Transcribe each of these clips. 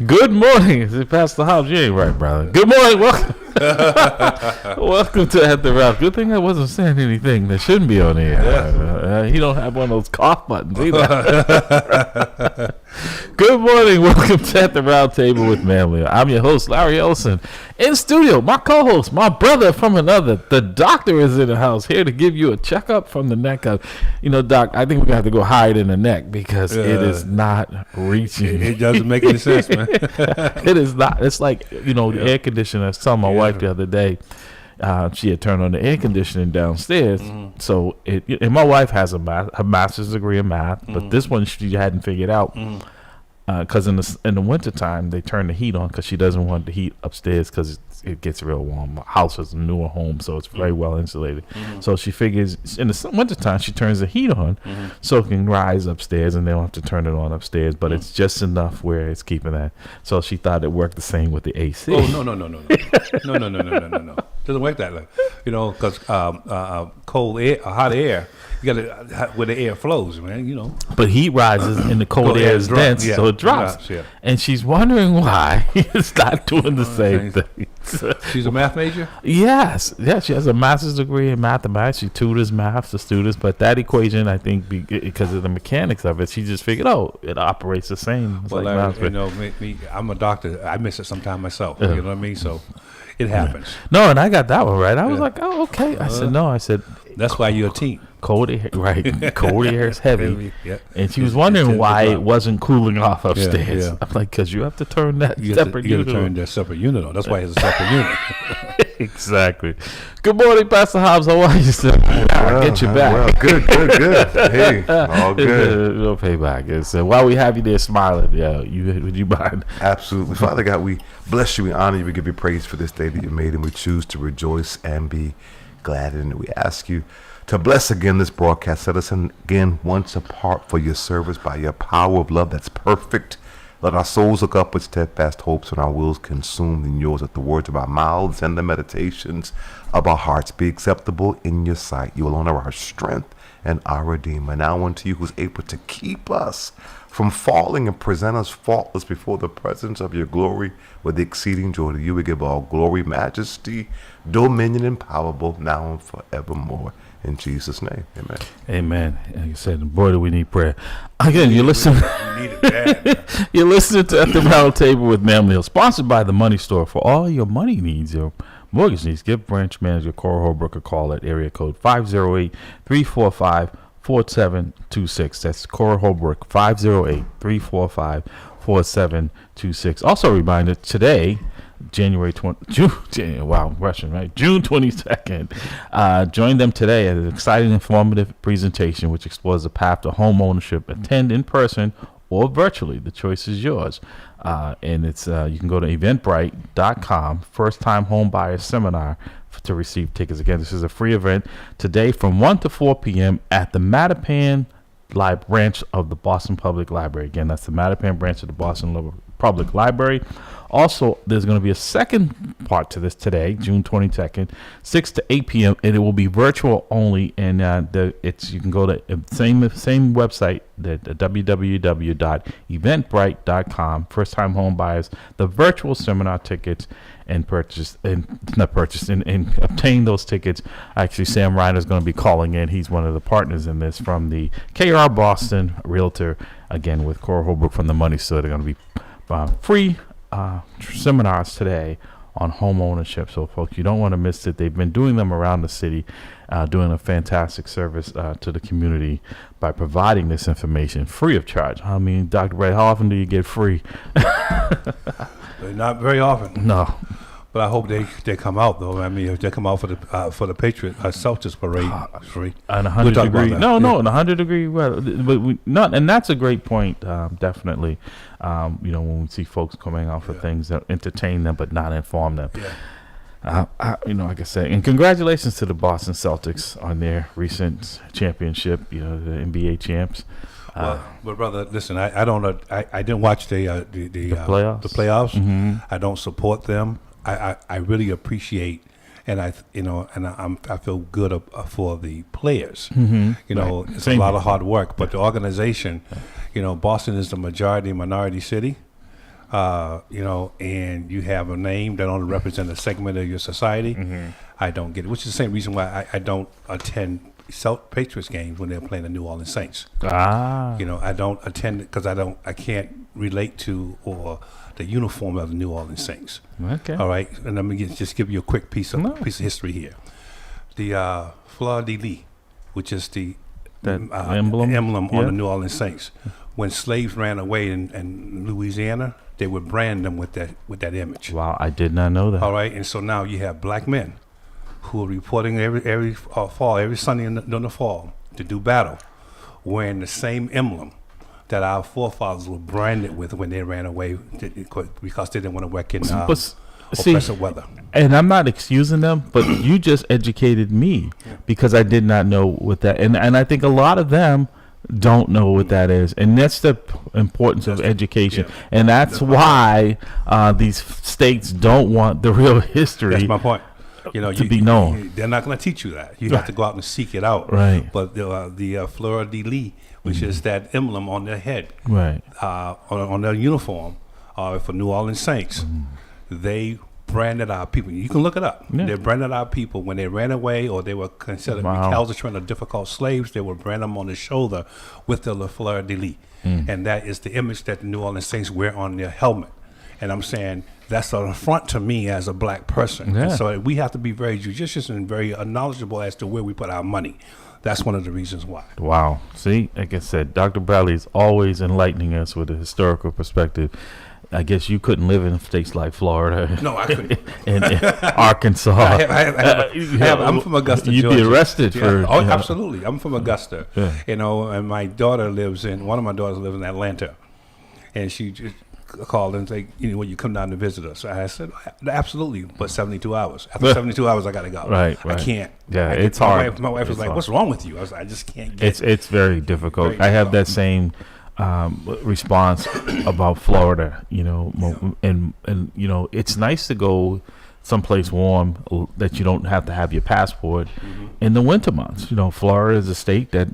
Good morning. Is it Pastor Hobbs? You ain't right, brother. Good morning. Welcome. Welcome to At the Ralph. Good thing I wasn't saying anything that shouldn't be on here. He don't have one of those cough buttons either. Good morning. Welcome to At the Round Table with MAMLEO. I'm your host, Larry Ellison. In studio, my co-host, my brother from another. The doctor is in the house here to give you a checkup from the neck up. You know, Doc, I think we're going to have to go higher than the neck because it is not reaching. It doesn't make any sense, man. It is not. It's like, the air conditioner. I was telling my wife the other day, she had turned on the air conditioning downstairs. Mm-hmm. So, and my wife has a master's degree in math, but this one she hadn't figured out. Because in the wintertime, they turn the heat on because she doesn't want the heat upstairs because it gets real warm. My house is a newer home, so it's very well insulated. So she figures in the wintertime, she turns the heat on so it can rise upstairs and they don't have to turn it on upstairs. But it's just enough where it's keeping that. So she thought it worked the same with the AC. Oh, no. No. Doesn't work that way. Because cold air, hot air, you got to where the air flows, man. But heat rises and the cold air is dense, so it drops. And she's wondering why it's not doing the same thing. She's a math major? Yes. She has a master's degree in mathematics. She tutors math to students, but that equation, I think, because of the mechanics of it, she just figured, it operates the same. It's well, I'm a doctor. I miss it sometimes myself. You know what I mean? So it happens. No, and I got that one right. I was like, oh, okay. I said, no. I said, that's why you're a team. Cold air, right? Cold air is heavy, and she was wondering why it wasn't cooling off upstairs. I'm like, because you have to turn that separate unit. You have to turn that separate unit on. That's why it's a separate unit. Exactly. Good morning, Pastor Hobbs. How are you, sir? I'll get you back. Well, good. Hey, all good. No payback. So while we have you there smiling, would you mind? Absolutely, Father God, we bless you, we honor you, we give you praise for this day that you made, and we choose to rejoice and be glad in it. We ask you to bless again this broadcast. Set us again once apart for your service by your power of love that's perfect. Let our souls look up with steadfast hopes and our wills consumed in yours. Let the words of our mouths and the meditations of our hearts be acceptable in your sight. You alone are our strength and our Redeemer. Now unto you who's able to keep us from falling and present us faultless before the presence of your glory with exceeding joy. To you we give all glory, majesty, dominion, and power both now and forevermore. In Jesus' name, amen. Amen. Like you said, boy, do we need prayer. Again, you're listening. You're listening to At the Round Table with MAMLEO, sponsored by the Money Store. For all your money needs, your mortgage needs, give branch manager Cora Holbrook a call at area code 508-345-4726. That's Cora Holbrook, 508-345-4726. Also a reminder, today, June 22nd. Join them today at an exciting, informative presentation which explores the path to home ownership. Attend in person or virtually. The choice is yours. And it's you can go to eventbrite.com, first time home buyers seminar, to receive tickets. Again, this is a free event today from 1 to 4 p.m. at the Mattapan branch of the Boston Public Library. Again, that's the Mattapan branch of the Boston Public Library. Also, there's going to be a second part to this today, June 22nd, 6 to 8 p.m., and it will be virtual only. And you can go to the same website, the www.eventbrite.com. First-time home buyers, the virtual seminar tickets, and obtain those tickets. Actually, Sam Reiner is going to be calling in. He's one of the partners in this from the KR Boston Realtor. Again, with Cora Holbrook from the Money Store, they're going to be free seminars today on home ownership. So, folks, you don't want to miss it. They've been doing them around the city, doing a fantastic service to the community by providing this information free of charge. I mean, Dr. Ray, how often do you get free? Not very often. No. But I hope they come out, though. I mean, if they come out for the Patriot Celtics parade, free. On 100 degree. In 100 degree weather. But and that's a great point. Definitely. When we see folks coming out for things that entertain them but not inform them. Like I said, and congratulations to the Boston Celtics on their recent championship. The NBA champs. But brother, listen, I didn't watch the playoffs. The playoffs. I don't support them. I really appreciate and I feel good for the players. You know, Right. it's Same a lot here. of hard work, but the organization, you know, Boston is the majority minority city. You know, and you have a name that only represents a segment of your society. I don't get it, which is the same reason why I don't attend Patriots games when they're playing the New Orleans Saints. You know, I don't attend it because I can't relate to or the uniform of the New Orleans Saints. Okay. All right, and let me just give you a quick piece of No. history here. The fleur de lis, which is the That emblem? on Yeah. the New Orleans Saints. When slaves ran away in Louisiana, they would brand them with that image. Wow, I did not know that. All right, and so now you have black men who are reporting every fall, every Sunday during the fall to do battle, wearing the same emblem that our forefathers were branded with when they ran away because they didn't want to work in oppressive weather. And I'm not excusing them, but you just educated me because I did not know what that, and I think a lot of them don't know what that is, and that's the importance of education, and that's why these states don't want the real history. That's my point. You know, to be known. They're not going to teach you that. You have to go out and seek it out. Right. But the fleur de lis, which is that emblem on their head, Right. on their uniform, for New Orleans Saints, they branded our people. You can look it up. Yeah. They branded our people when they ran away or they were considered recalcitrant or difficult slaves. They would brand them on the shoulder with the fleur de lis. And that is the image that the New Orleans Saints wear on their helmet. And I'm saying that's an affront to me as a black person. Yeah. And so we have to be very judicious and very knowledgeable as to where we put our money. That's one of the reasons why. Wow. See, like I said, Dr. Bradley is always enlightening us with a historical perspective. I guess you couldn't live in states like Florida. No, I couldn't. and Arkansas. I'm from Augusta, You'd Georgia. be arrested for. Oh, absolutely. I'm from Augusta. Yeah. You know, and one of my daughters lives in Atlanta. And she just called and said, you know, will you come down to visit us? I said, absolutely, but 72 hours. After 72 hours, I got to go. Right. I can't. Yeah, it's my hard. My wife was It's like, hard. what's wrong with you? I was like, I just can't get It's very difficult. Very I have that difficult. same response about Florida, you know, and you know, it's nice to go someplace warm that you don't have to have your passport in the winter months. You know, Florida is a state that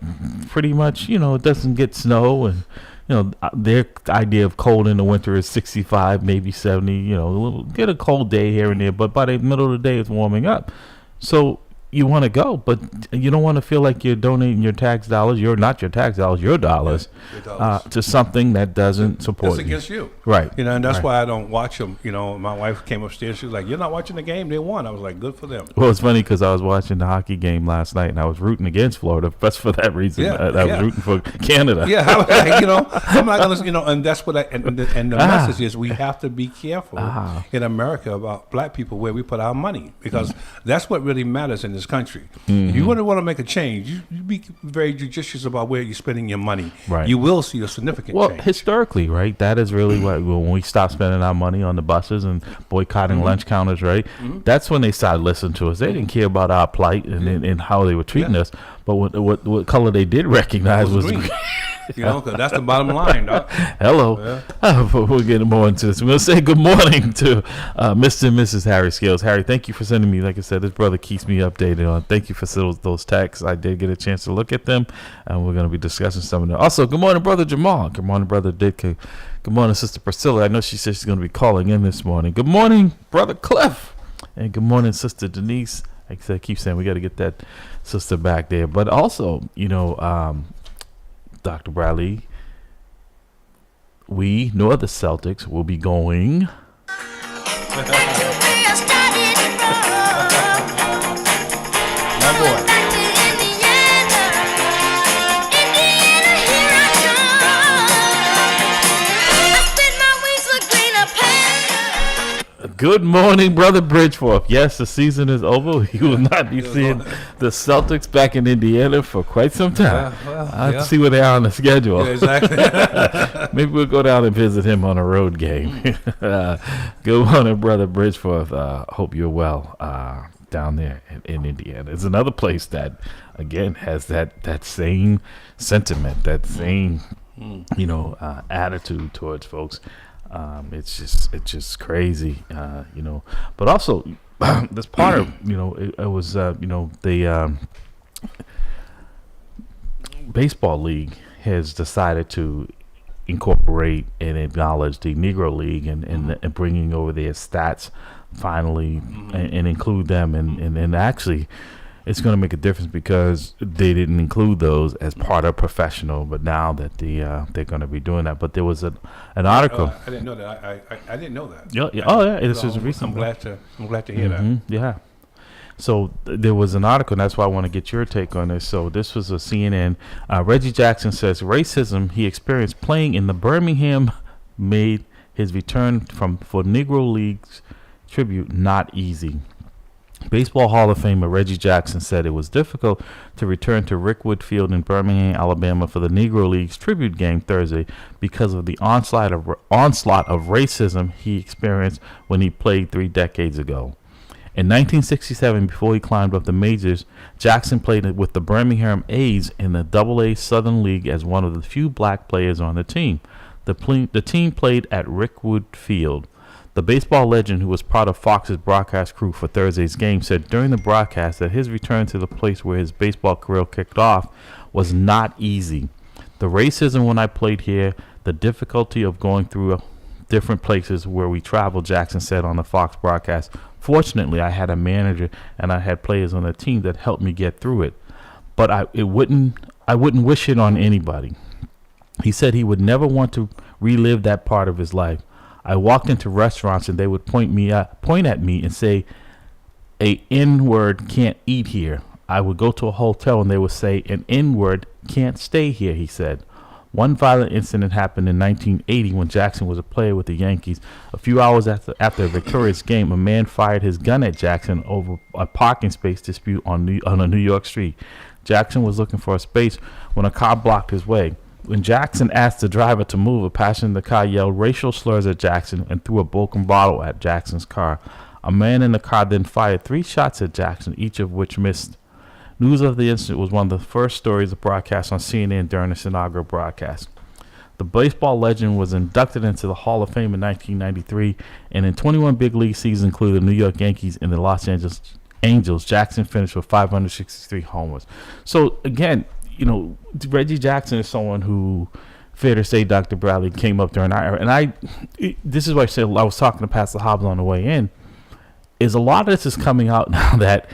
pretty much, you know, it doesn't get snow, and you know, their idea of cold in the winter is 65, maybe 70. You know, get a cold day here and there, but by the middle of the day, it's warming up. So you want to go, but you don't want to feel like you're donating your tax dollars. You're not your tax dollars, your dollars, Your dollars. to something that doesn't support That's you. against you. Right. You know, and that's Right. why I don't watch them. You know, my wife came upstairs. She was like, you're not watching the game. They won. I was like, good for them. Well, it's funny because I was watching the hockey game last night, and I was rooting against Florida. That's for that reason. Yeah, I was yeah. rooting for Canada. Yeah, I was like, you know, I'm not gonna, you know, and that's what and the message is we have to be careful in America about black people where we put our money, because that's what really matters in this country. If you want to make a change, you be very judicious about where you're spending your money. Right. You will see a significant Well, change. historically, right? That is really what, when we stopped spending our money on the buses and boycotting lunch counters, right? That's when they started listening to us. They didn't care about our plight and how they were treating us, but what color they did recognize was green. You know, because that's the bottom line, dog. Hello. We're getting more into this. We're going to say good morning to Mr. and Mrs. Harry Scales. Harry, thank you for sending me, like I said, this brother keeps me updated on. Thank you for those texts. I did get a chance to look at them, and we're going to be discussing some of them. Also, good morning, Brother Jamal. Good morning, Brother Ditka. Good morning, Sister Priscilla. I know she said she's going to be calling in this morning. Good morning, Brother Cliff. And good morning, Sister Denise. Like I said, I keep saying we got to get that sister back there. But also, you know, Dr. Bradley, we, nor the Celtics, will be going. My boy. Good morning, Brother Bridgeforth. Yes, the season is over. You will not be seeing the Celtics back in Indiana for quite some time. I'll have to see where they are on the schedule. Yeah, exactly. Maybe we'll go down and visit him on a road game. Good morning, Brother Bridgeforth. Hope you're well down there in Indiana. It's another place that, again, has that same sentiment, that same, you know, attitude towards folks. It's just crazy, But also, this part of it was the baseball league has decided to incorporate and acknowledge the Negro League and bringing over their stats finally and include them and actually it's going to make a difference because they didn't include those as part of professional, but now that they're going to be doing that. But there was an article. I didn't know that. I didn't know that. Yeah. Oh yeah, this is recent. I'm glad to hear that. Yeah. So there was an article, and that's why I want to get your take on this. So this was a CNN. Reggie Jackson says racism he experienced playing in the Birmingham made his return for Negro League's tribute not easy. Baseball Hall of Famer Reggie Jackson said it was difficult to return to Rickwood Field in Birmingham, Alabama for the Negro League's tribute game Thursday because of the onslaught of racism he experienced when he played 3 decades ago. In 1967, before he climbed up the majors, Jackson played with the Birmingham A's in the Double-A Southern League as one of the few black players on the team. The team played at Rickwood Field. The baseball legend, who was part of Fox's broadcast crew for Thursday's game, said during the broadcast that his return to the place where his baseball career kicked off was not easy. The racism when I played here, the difficulty of going through different places where we traveled, Jackson said on the Fox broadcast. Fortunately, I had a manager and I had players on the team that helped me get through it. But I wouldn't wish it on anybody. He said he would never want to relive that part of his life. I walked into restaurants and they would point at me and say, "A N-word can't eat here." I would go to a hotel and they would say, "An N-word can't stay here," he said. One violent incident happened in 1980 when Jackson was a player with the Yankees. A few hours after a victorious game, a man fired his gun at Jackson over a parking space dispute on a New York street. Jackson was looking for a space when a car blocked his way. When Jackson asked the driver to move, a passenger in the car yelled racial slurs at Jackson and threw a broken bottle at Jackson's car. A man in the car then fired 3 shots at Jackson, each of which missed. News of the incident was one of the first stories broadcast on CNN during its inaugural broadcast. The baseball legend was inducted into the Hall of Fame in 1993, and in 21 big league seasons, including the New York Yankees and the Los Angeles Angels, Jackson finished with 563 homers. So again, Reggie Jackson is someone who, fair to say, Dr. Bradley came up during our era. And this is why I said I was talking to Pastor Hobbs on the way in, is a lot of this is coming out now that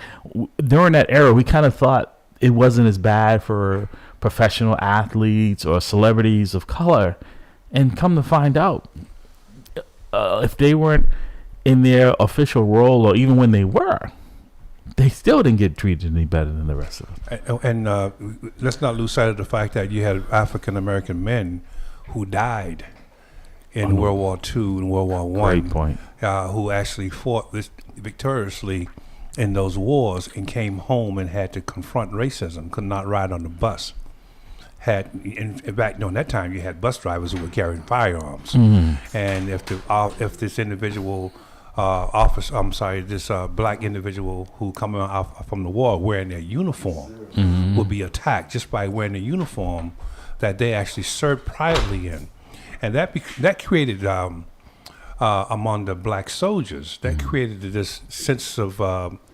during that era, we kind of thought it wasn't as bad for professional athletes or celebrities of color. And come to find out, if they weren't in their official role or even when they were, they still didn't get treated any better than the rest of them. And let's not lose sight of the fact that you had African-American men who died in World War II and World War I. Great point. Who actually fought victoriously in those wars and came home and had to confront racism, could not ride on the bus. In fact, during that time, you had bus drivers who were carrying firearms. Mm-hmm. And if this individual this black individual who coming out from the war wearing their uniform would be attacked just by wearing the uniform that they actually served privately in. And that created, among the black soldiers, that created this sense of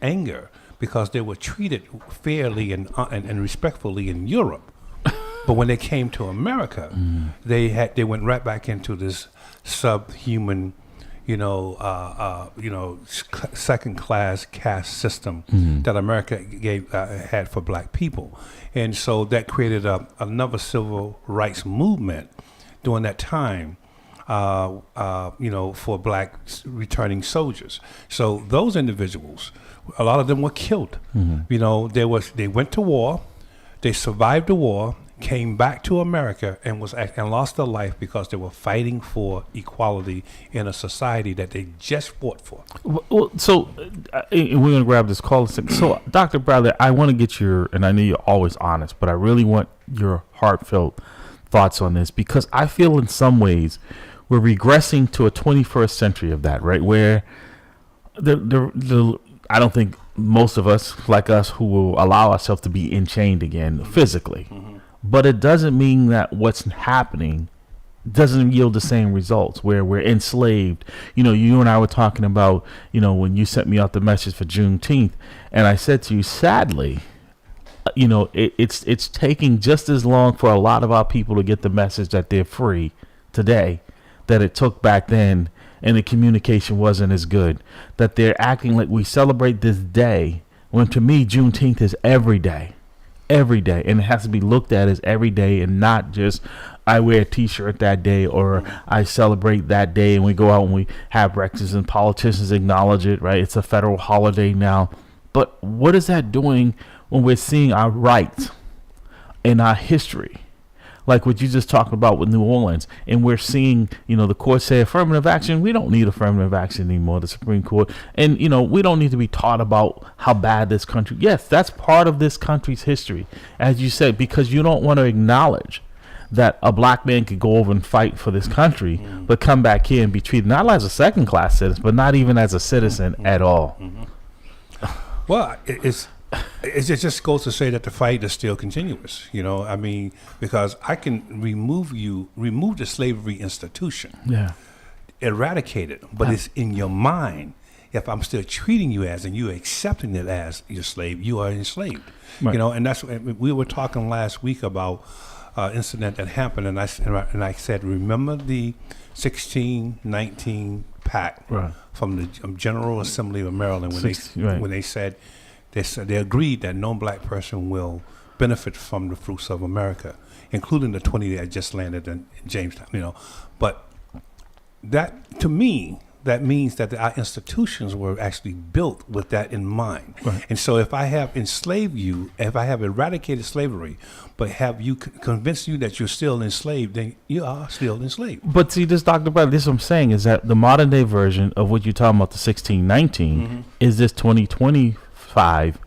anger because they were treated fairly and respectfully in Europe. But when they came to America, they went right back into this subhuman, second-class caste system that America had for black people. And so that created another civil rights movement during that time, for black returning soldiers. So those individuals, a lot of them were killed. They went to war, they survived the war, came back to America and lost their life because they were fighting for equality in a society that they just fought for. Well, so we're going to grab this call. So, Dr. Bradley, I want to get and I know you're always honest, but I really want your heartfelt thoughts on this because I feel in some ways we're regressing to a 21st century of that, right? Where I don't think most of us, like us, who will allow ourselves to be enchained again physically. But it doesn't mean that what's happening doesn't yield the same results where we're enslaved. You and I were talking about, when you sent me out the message for Juneteenth, and I said to you, sadly, it's taking just as long for a lot of our people to get the message that they're free today that it took back then, and the communication wasn't as good, that they're acting like we celebrate this day when to me Juneteenth is every day, and it has to be looked at as every day and not just I wear a t-shirt that day or I celebrate that day and we go out and we have breakfast and politicians acknowledge it, right? It's a federal holiday now. But what is that doing when we're seeing our rights and our history? Like what you just talked about with New Orleans, and we're seeing, the court say affirmative action. We don't need affirmative action anymore, the Supreme Court. And, we don't need to be taught about how bad this country. Yes, that's part of this country's history, as you said, because you don't want to acknowledge that a black man could go over and fight for this country, but come back here and be treated not as a second-class citizen, but not even as a citizen at all. Well, it just goes to say that the fight is still continuous, because I can remove the slavery institution, eradicate it, but it's in your mind. If I'm still treating you as, and you're accepting it as your slave, you are enslaved, Right. And that's we were talking last week about incident that happened, and I said, remember the 1619 Pact from the General Assembly of Maryland when they said. They agreed that no black person will benefit from the fruits of America, including the 20 that just landed in Jamestown. But that, to me, that means that our institutions were actually built with that in mind. Right. And so if I have enslaved you, if I have eradicated slavery, but have you convinced you that you're still enslaved, then you are still enslaved. But see, Dr. Bradley, this is what I'm saying is that the modern day version of what you're talking about, the 1619, is this 2025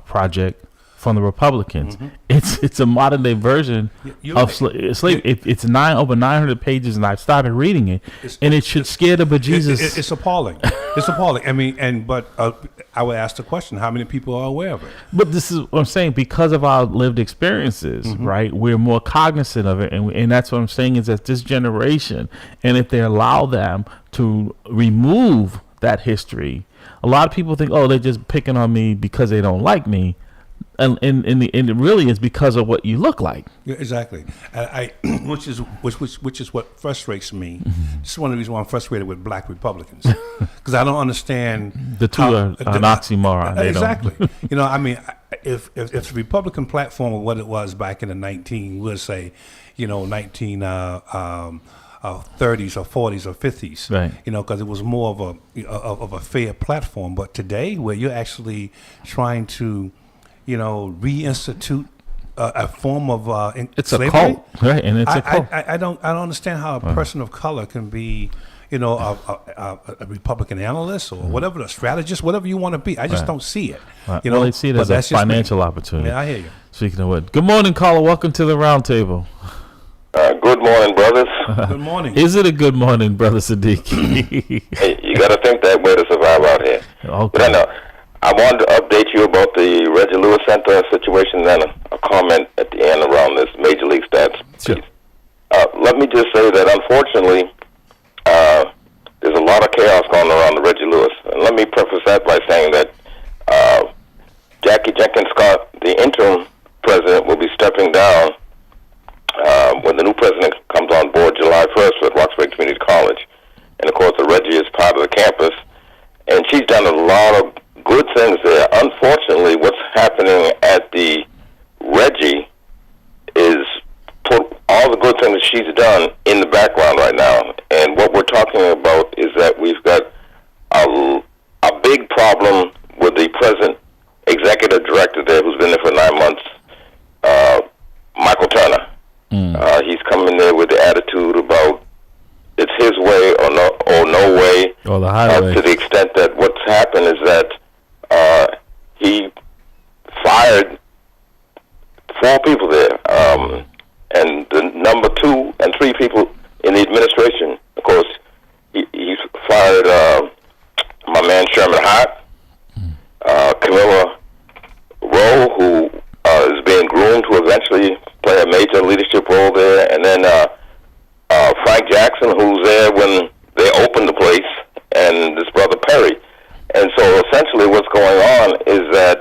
project from the Republicans. It's a modern day version of slavery. It's over 900 pages, and I've started reading it, and it should scare the bejesus. It's appalling. It's appalling. I mean, but I would ask the question: how many people are aware of it? But this is what I'm saying, because of our lived experiences, right? We're more cognizant of it, and that's what I'm saying is that this generation, and if they allow them to remove that history. A lot of people think, oh, they're just picking on me because they don't like me, and it really is because of what you look like. Yeah, exactly. Which is what frustrates me. This is one of the reasons why I'm frustrated with black Republicans, because I don't understand the two are an oxymoron. Exactly. If the Republican platform was what it was back in the 30s or 40s or 50s, right? Because it was more of a fair platform. But today, where you're actually trying to, reinstitute a form of it's slavery, a cult, right? And it's a cult. I don't understand how a person of color can be, a Republican analyst or whatever, a strategist, whatever you want to be. I just don't see it. Well, they see it as a financial opportunity. Yeah, I hear you. Speaking of what, good morning, caller. Welcome to the round table. Good morning, brothers. Good morning. Is it a good morning, Brother Sadiq? Hey, you got to think that way to survive out here. Okay. But I wanted to update you about the Reggie Lewis Center situation, and a comment at the end around this Major League stats. Sure. Let me just say that, unfortunately, there's a lot of chaos going around the Reggie Lewis. And let me preface that by saying that Jackie Jenkins Scott, the interim president, will be stepping down when the new president comes on board July 1st at Roxbury Community College. And, of course, the Reggie is part of the campus. And she's done a lot of good things there. Unfortunately, what's happening at the Reggie is put all the good things she's done in the background right now. And what we're talking about is that we've got a big problem with the present executive director there, who's been there for 9 months, Michael Turner. He's coming there with the attitude about it's his way or no way. Or the highway. To the extent that what's happened is that he fired 4 people there. And the number 2 and 3 people in the administration, of course, he's fired my man Sherman Hart, Camilla Rowe, who is being groomed to eventually play a major leadership role there, and then Jackson, who's there when they opened the place, and this brother Perry. And so essentially what's going on is that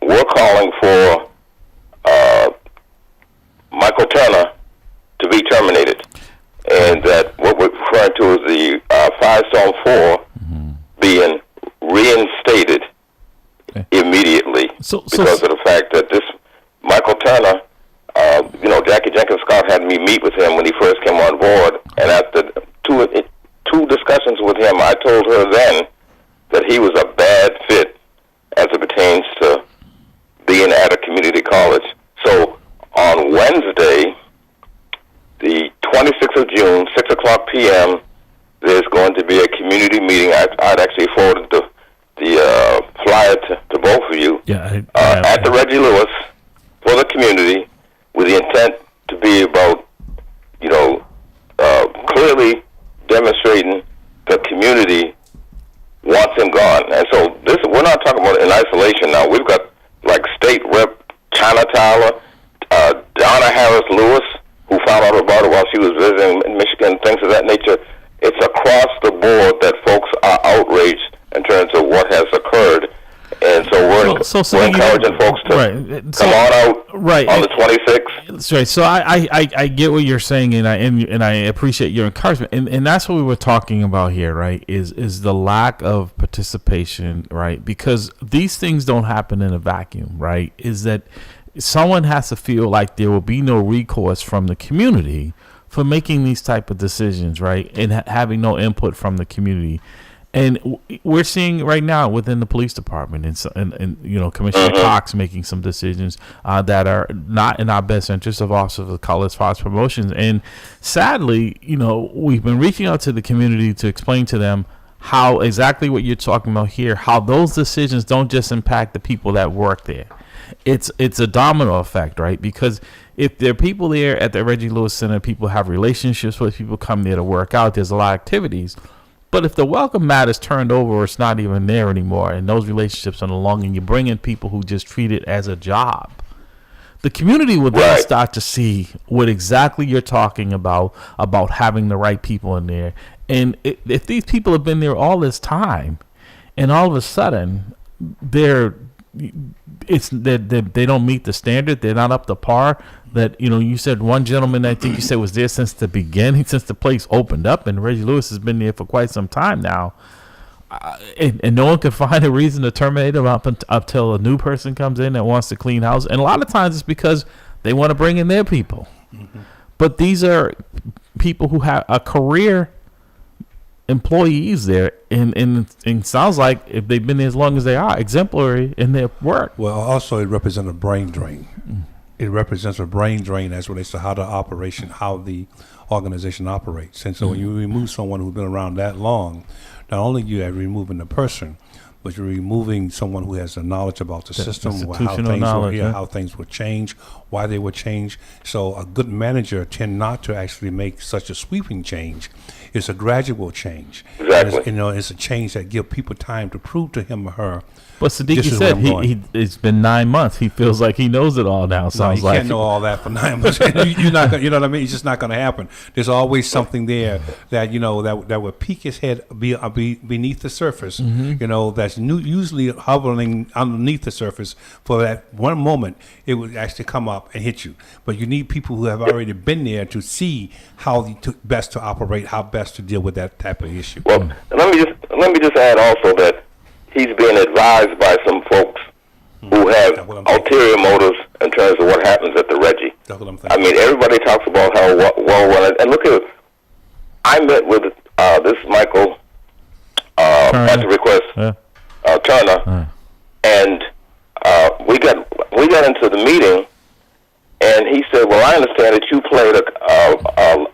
we're calling for Michael Turner to be terminated. And that what we're referring to is the Firestone 4 being reinstated immediately because of the fact that this Michael Turner, Jackie Jenkins Scott had me meet with him when he first came on board, and after two discussions with him, I told her then that he was a bad fit as it pertains to being at a community college. So on Wednesday, the 26th of June, 6 o'clock p.m., there's going to be a community meeting. I'd actually forwarded the flyer to both of you at the Reggie Lewis for the community, with the intent to be about, clearly demonstrating the community wants him gone. And so we're not talking about in isolation now. We've got like State Rep China Tyler, Donna Harris Lewis, who found out about it while she was visiting in Michigan, things of that nature. It's across the board that folks are outraged in terms of what has occurred. And so we're encouraging folks to come on out on the 26th. That's right. So I get what you're saying, and I appreciate your encouragement, and that's what we were talking about here, right? Is the lack of participation, right? Because these things don't happen in a vacuum, right? Is that someone has to feel like there will be no recourse from the community for making these type of decisions, right? And having no input from the community. And we're seeing right now within the police department and Commissioner Cox making some decisions that are not in our best interest of officers of color as far as promotions. And sadly, we've been reaching out to the community to explain to them how exactly what you're talking about here, how those decisions don't just impact the people that work there. It's a domino effect, right? Because if there are people there at the Reggie Lewis Center, people have relationships with people come there to work out, there's a lot of activities. But if the welcome mat is turned over or it's not even there anymore and those relationships are no longer, and you bring in people who just treat it as a job, the community will then start to see what exactly you're talking about having the right people in there. And if these people have been there all this time and all of a sudden they don't meet the standard, they're not up to par, that you said one gentleman, I think you said, was there since the beginning, since the place opened up, and Reggie Lewis has been there for quite some time now, and no one can find a reason to terminate him up until a new person comes in that wants to clean house. And a lot of times it's because they want to bring in their people. But these are people who have a career employees there, and sounds like if they've been there as long as they are, exemplary in their work. Well, also it represents a brain drain. It represents a brain drain as relates to how the organization operates. And so when you remove someone who's been around that long, not only you are removing the person, but you're removing someone who has the knowledge about the system, how things would change, why they would change. So a good manager tend not to actually make such a sweeping change. It's a gradual change. Exactly. It's a change that gives people time to prove to him or her. But Sadiq said it's been 9 months. He feels like he knows it all now. Sounds like he can't know all that for 9 months. You're not gonna, you know what I mean? It's just not going to happen. There's always something there that that will peek his head be beneath the surface. That's usually hovering underneath the surface for that one moment. It would actually come up and hit you. But you need people who have already been there to see how best to operate, how best to deal with that type of issue. Well, let me just add also that he's being advised by some folks who have ulterior motives in terms of what happens at the Reggie. That's what I'm thinking. I mean, everybody talks about how well run. And look at, I met with this Michael at the request, Turner, and we got into the meeting, and he said, "Well, I understand that you played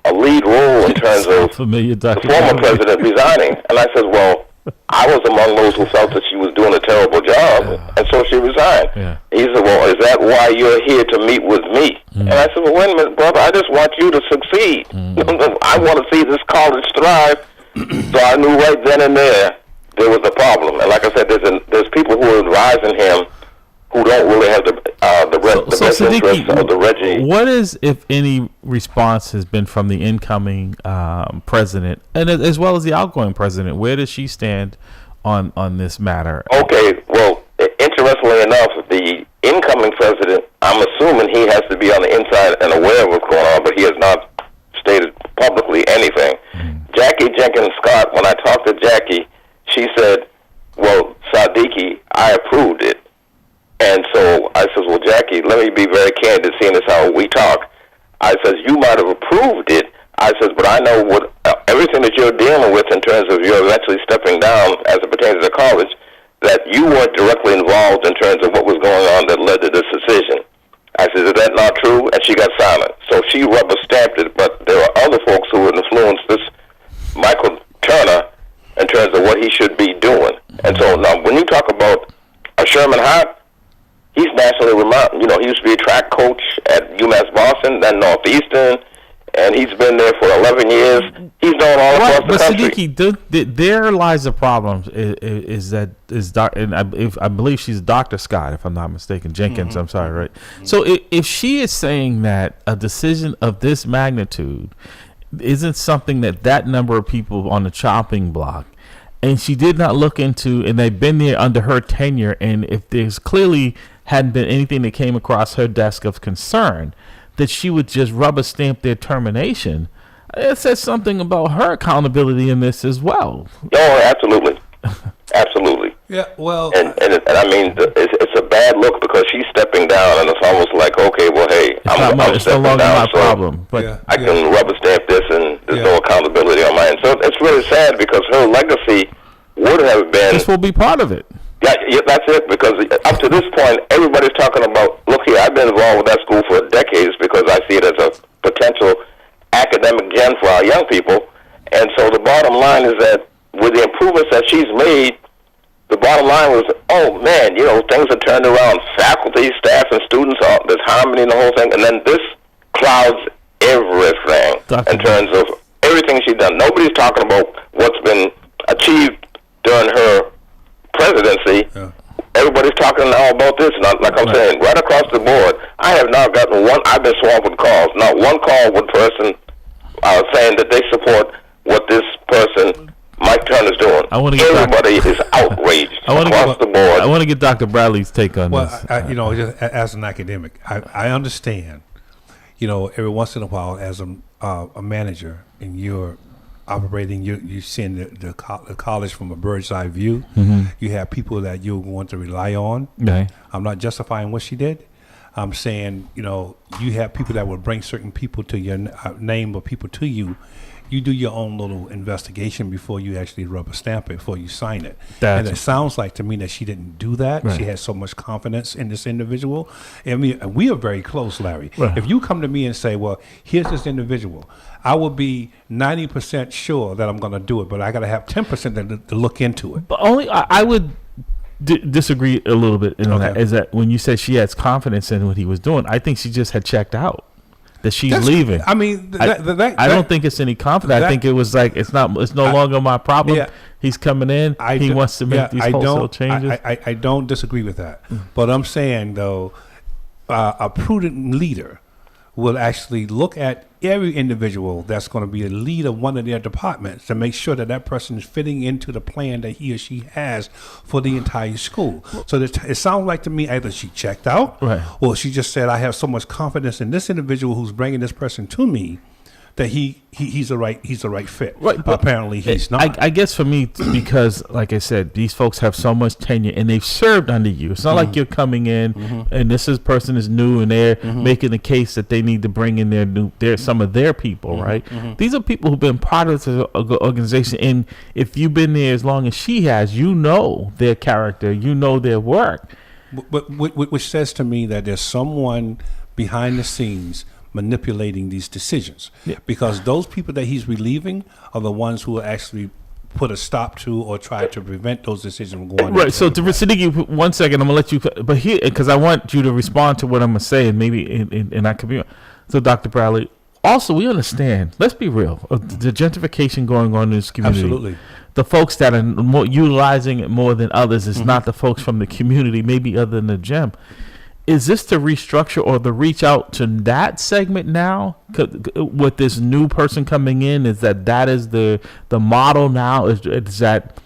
a lead role in terms of the former president resigning." And I said, "Well, I was among those who felt that she was doing a terrible job, and so she resigned." He said, "Well, is that why you're here to meet with me?" And I said, "Well, wait a minute, brother. I just want you to succeed. I want to see this college thrive." So I knew right then and there was a problem. And like I said, there's people who are advising him who don't really have the best Siddiqui, interests of the regime. what is, if any, response has been from the incoming president, and as well as the outgoing president? Where does she stand on this matter? Okay, well, interestingly enough, the incoming president, I'm assuming he has to be on the inside and aware of what's going on, but he has not stated publicly anything. Jackie Jenkins Scott, when I talked to Jackie, she said, well, Siddiqui, I approved it. And so I says, well, Jackie, let me be very candid, seeing as how we talk. I says, you might have approved it. I says, but I know what everything that you're dealing with in terms of you're eventually stepping down as it pertains to college, that you weren't directly involved in terms of what was going on that led to this decision. I said, is that not true? And she got silent. So she rubber stamped it, but there are other folks who would influence this Michael Turner in terms of what he should be doing. And so now when you talk about Sherman Hart, he's nationally renowned. You know, he used to be a track coach at UMass Boston, then Northeastern, and he's been there for 11 years. He's known all across the country. But Siddiqui, there lies the problem. I believe she's Dr. Scott, if I'm not mistaken. Jenkins, I'm sorry, right? So if she is saying that a decision of this magnitude isn't something that number of people on the chopping block, and she did not look into, and they've been there under her tenure, and if there's clearly hadn't been anything that came across her desk of concern, that she would just rubber stamp their termination, it says something about her accountability in this as well. Oh, absolutely. Absolutely. Yeah, well... And I mean, it's a bad look because she's stepping down, and it's almost like, okay, well, hey, I'm it's no longer down, my problem. But I can rubber stamp this, and there's no accountability on my end. So it's really sad because her legacy would have been... This will be part of it. Yeah, that's it, because up to this point, everybody's talking about, look here, I've been involved with that school for decades because I see it as a potential academic gem for our young people. And so the bottom line is that with the improvements that she's made, the bottom line was, oh, man, you know, things are turned around. Faculty, staff, and students, there's harmony in the whole thing. And then this clouds everything in terms of everything she's done. Nobody's talking about what's been achieved during her presidency. Everybody's talking now about this. Not like I'm saying, right across the board. I have not gotten one. I've been swamped with calls. Not one call with person saying that they support what this person, Mike Turner's doing. Everybody is outraged across the board. I want to get Dr. Bradley's take on this. Well, you know, just as an academic, I understand. You know, every once in a while, as a manager, and you're operating, you're seeing the college from a bird's eye view. You have people that you want to rely on. I'm not justifying what she did. I'm saying, you know, you have people that will bring certain people to your name or people to you. You do your own little investigation before you actually rubber stamp it, before you sign it. And it sounds like to me that she didn't do that. She had so much confidence in this individual. I mean, we are very close, Larry. If you come to me and say, well, here's this individual, I will be 90% sure that I'm going to do it, but I got to have 10% to look into it. But only I would disagree a little bit in that, is that when you said she has confidence in what he was doing, I think she just had checked out. That she's leaving. I mean, I don't think it's any confidence. I think it was like it's no longer my problem. Yeah, he's coming in. He wants to make these wholesale changes. I don't disagree with that. But I'm saying though, a prudent leader will actually look at every individual that's going to be a lead of one of their departments to make sure that that person is fitting into the plan that he or she has for the entire school. So it sounds like to me either she checked out, or she just said, I have so much confidence in this individual who's bringing this person to me that he's the right fit. But apparently he's not. I guess for me, because like I said, these folks have so much tenure and they've served under you. It's not like you're coming in and person is new and they're making the case that they need to bring in some of their people, right? These are people who've been part of the organization, and if you've been there as long as she has, you know their character, you know their work. But which says to me that there's someone behind the scenes manipulating these decisions, because those people that he's relieving are the ones who will actually put a stop to or try to prevent those decisions from going. Right. So to Siddiqui, 1 second, I'm gonna let you, but here, because I want you to respond to what I'm gonna say, and maybe and I could be. So Dr. Bradley, also we understand. Let's be real. The gentrification going on in this community. Absolutely. the folks that are more utilizing it more than others is not the folks from the community, maybe other than the gym. Is this the restructure or the reach out to that segment now with this new person coming in? Is that is the model now? Is that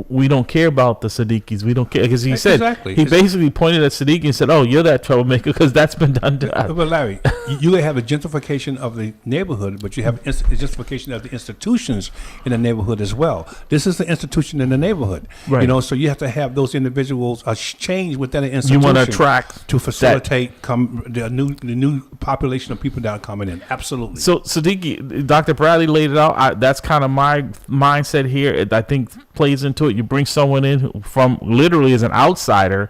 we don't care about the Siddiquis? We don't care, because he said he basically pointed at Siddiqui and said, "Oh, you're that troublemaker," because that's been done to us. But Larry, you have a gentrification of the neighborhood, but you have a gentrification of the institutions in the neighborhood as well. This is the institution in the neighborhood, right? You know, so you have to have those individuals change within the institution. You want to attract to facilitate the new population of people that are coming in. Absolutely. So Siddiqui, Dr. Bradley laid it out. That's kind of my mindset here. I think plays into it. You bring someone in who from literally as an outsider,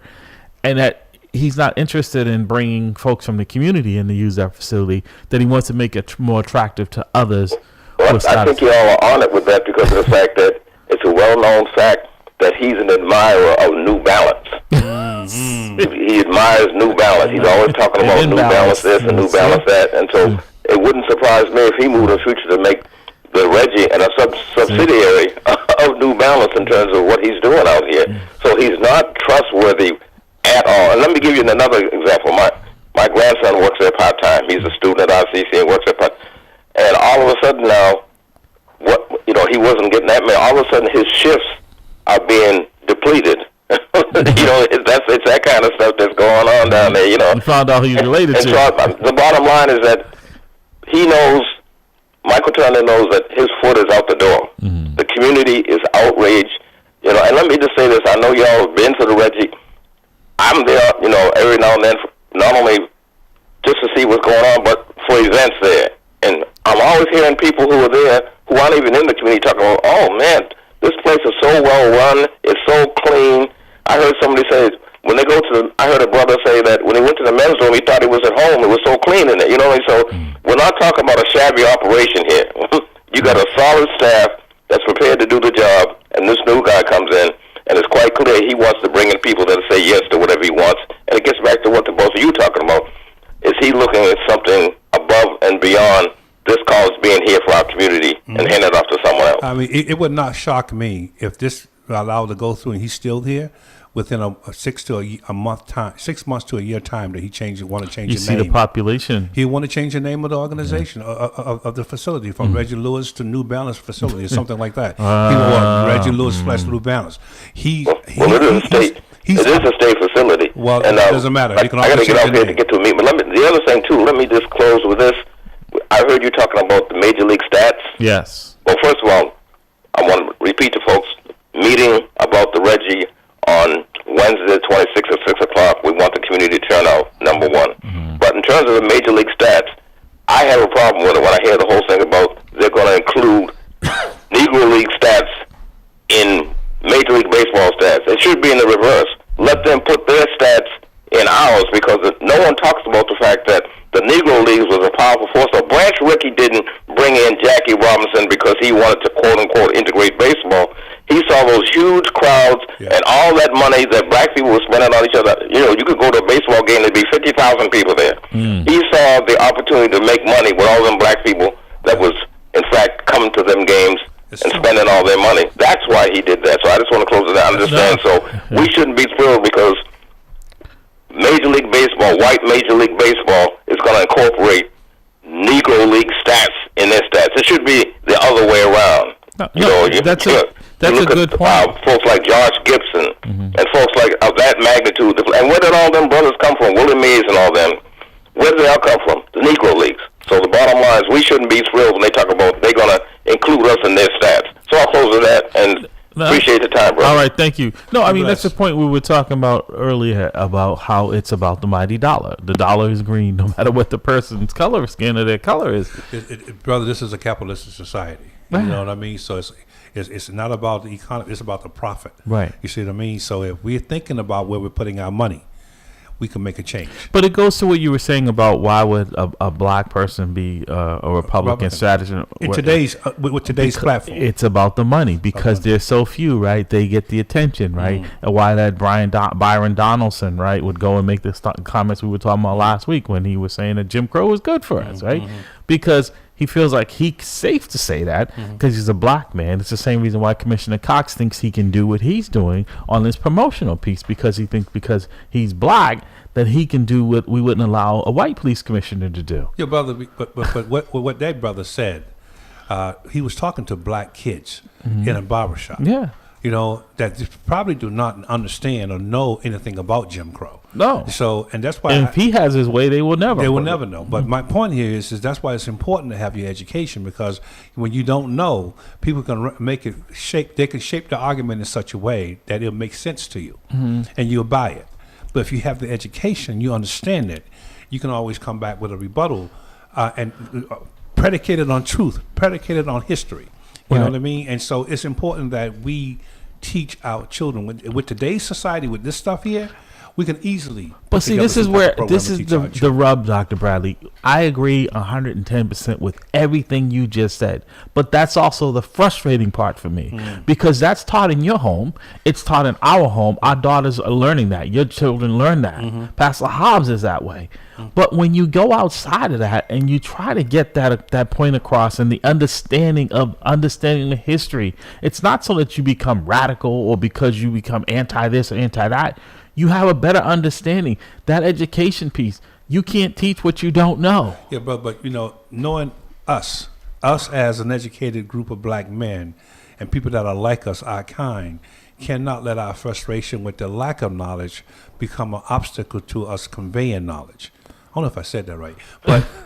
and that he's not interested in bringing folks from the community in to use that facility, that he wants to make it more attractive to others. Well, I think you all are on it with that because of the fact that it's a well-known fact that he's an admirer of New Balance. He admires New Balance. He's always talking about New Balance this and New Balance that, and so it wouldn't surprise me if he moved in the future to make the Reggie and a subsidiary of New Balance in terms of what he's doing out here. So he's not trustworthy at all. And let me give you another example. My grandson works there part-time. He's a student at RCC and works there part-time. And all of a sudden now, he wasn't getting that many. All of a sudden his shifts are being depleted. It's that kind of stuff that's going on down there, You found out who he's related to. So the bottom line is that he knows, Michael Turner knows that his foot is out the door. The community is outraged, And let me just say this: I know y'all have been to the Reggie. I'm there, every now and then, not only just to see what's going on, but for events there. And I'm always hearing people who are there who aren't even in the community talking about, "Oh man, this place is so well run. It's so clean." I heard somebody say when they go to I heard a brother say that when he went to the men's room, he thought he was at home. It was so clean in there, So we're not talking about a shabby operation here. You got a solid staff that's prepared to do the job, and this new guy comes in, and it's quite clear he wants to bring in people that say yes to whatever he wants. And it gets back to what the both of you talking about. Is he looking at something above and beyond this cause being here for our community and hand it off to someone else? I mean, it would not shock me if this allowed to go through and he's still here within a 6 months to a year time that he want to change you the see name. The population. He want to change the name of the organization of the facility from Reggie Lewis to New Balance facility or something like that. He want Reggie Lewis / New Balance. It is a state facility. Well, and, it doesn't matter. I got to get out here to get to a meeting. But the other thing too. Let me just close with this. I heard you talking about the major league stats. Yes. Well, first of all, I want to repeat to folks meeting about the Reggie on Wednesday, 26th at 6 o'clock. We want the community to turn out, number one. But in terms of the major league stats, I have a problem with it when I hear the whole thing about they're going to include Negro League stats in Major League Baseball stats. It should be in the reverse. Let them put their stats in ours, because no one talks about the fact that the Negro Leagues was a powerful force. So Branch Rickey didn't bring in Jackie Robinson because he wanted to quote-unquote integrate baseball. He saw those huge crowds and all that money that black people were spending on each other. You could go to a baseball game, there'd be 50,000 people there. He saw the opportunity to make money with all them black people that was, in fact, coming to them games and spending all their money. That's why he did that. So I just want to close it out. Understand? So we shouldn't be thrilled because Major League Baseball, white Major League Baseball, is going to incorporate Negro League stats in their stats. It should be the other way around. That's a good point. Folks like Josh Gibson and folks like of that magnitude. And where did all them brothers come from? Willie Mays and all them. Where did they all come from? The Negro Leagues. So the bottom line is we shouldn't be thrilled when they talk about they're going to include us in their stats. So I'll close with that and appreciate the time, bro. All right, thank you. No, I mean, that's the point we were talking about earlier about how it's about the mighty dollar. The dollar is green no matter what the person's color skin or their color is. Brother, this is a capitalistic society. You know what I mean? So it's not about the economy. It's about the profit. Right. You see what I mean? So if we're thinking about where we're putting our money, we can make a change. But it goes to what you were saying about why would a black person be a Republican strategist with today's platform. It's about the money because there's so few, right? They get the attention, right? And why that Byron Donaldson, right, would go and make the comments we were talking about last week when he was saying that Jim Crow was good for us, right? Because he feels like he's safe to say that because he's a black man. It's the same reason why Commissioner Cox thinks he can do what he's doing on this promotional piece, because he thinks because he's black that he can do what we wouldn't allow a white police commissioner to do. Yeah, brother, but what that brother said, he was talking to black kids in a barbershop. Yeah. You know, that probably do not understand or know anything about Jim Crow. No. So, and that's why And if he has his way, they will never. they will never know. But my point here is that's why it's important to have your education, because when you don't know, people can make it shape. They can shape the argument in such a way that it'll make sense to you, and you'll buy it. But if you have the education, you understand it, you can always come back with a rebuttal and predicated on truth, predicated on history. You know what I mean? And so it's important that we teach our children with today's society, with this stuff here, we can easily. But see, this is where this is the rub, Dr. Bradley. I agree 110% with everything you just said, but that's also the frustrating part for me, because that's taught in your home. It's taught in our home. Our daughters are learning that. Your children learn that. Pastor Hobbs is that way. But when you go outside of that and you try to get that point across, and the understanding the history, it's not so that you become radical or because you become anti this or anti that. You have a better understanding. That education piece, you can't teach what you don't know. Yeah, but you know, knowing us as an educated group of black men and people that are like us, our kind, cannot let our frustration with the lack of knowledge become an obstacle to us conveying knowledge. I don't know if I said that right,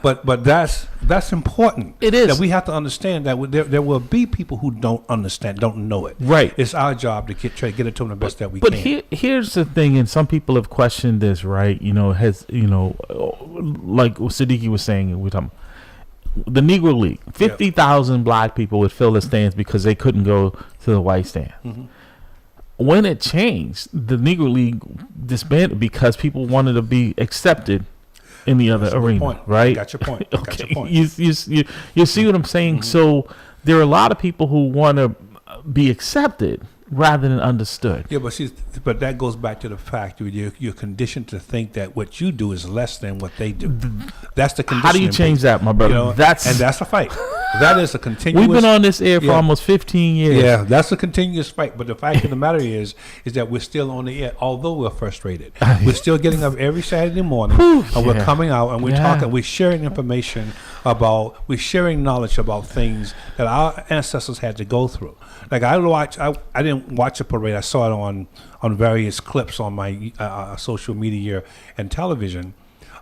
but that's important. It is that we have to understand that there will be people who don't understand, don't know it. Right. It's our job to try to get it to them the best that we can. But here's the thing, and some people have questioned this, right? You know, like Siddiqui was saying, we're talking the Negro League. 50,000 black people would fill the stands because they couldn't go to the white stand. When it changed, the Negro League disbanded because people wanted to be accepted in the other arena, right? Got your point. Okay. Got your point. You see what I'm saying? So there are a lot of people who want to be accepted rather than understood. Yeah, but that goes back to the fact that you're conditioned to think that what you do is less than what they do. That's the condition. How do you change that, my brother? You know, that's a fight. That is a continuous. We've been on this air for almost 15 years. Yeah, that's a continuous fight. But the fact of the matter is that we're still on the air, although we're frustrated. We're still getting up every Saturday morning, and we're coming out and we're talking. We're sharing information we're sharing knowledge about things that our ancestors had to go through. Like I didn't watch a parade. I saw it on various clips on my social media and television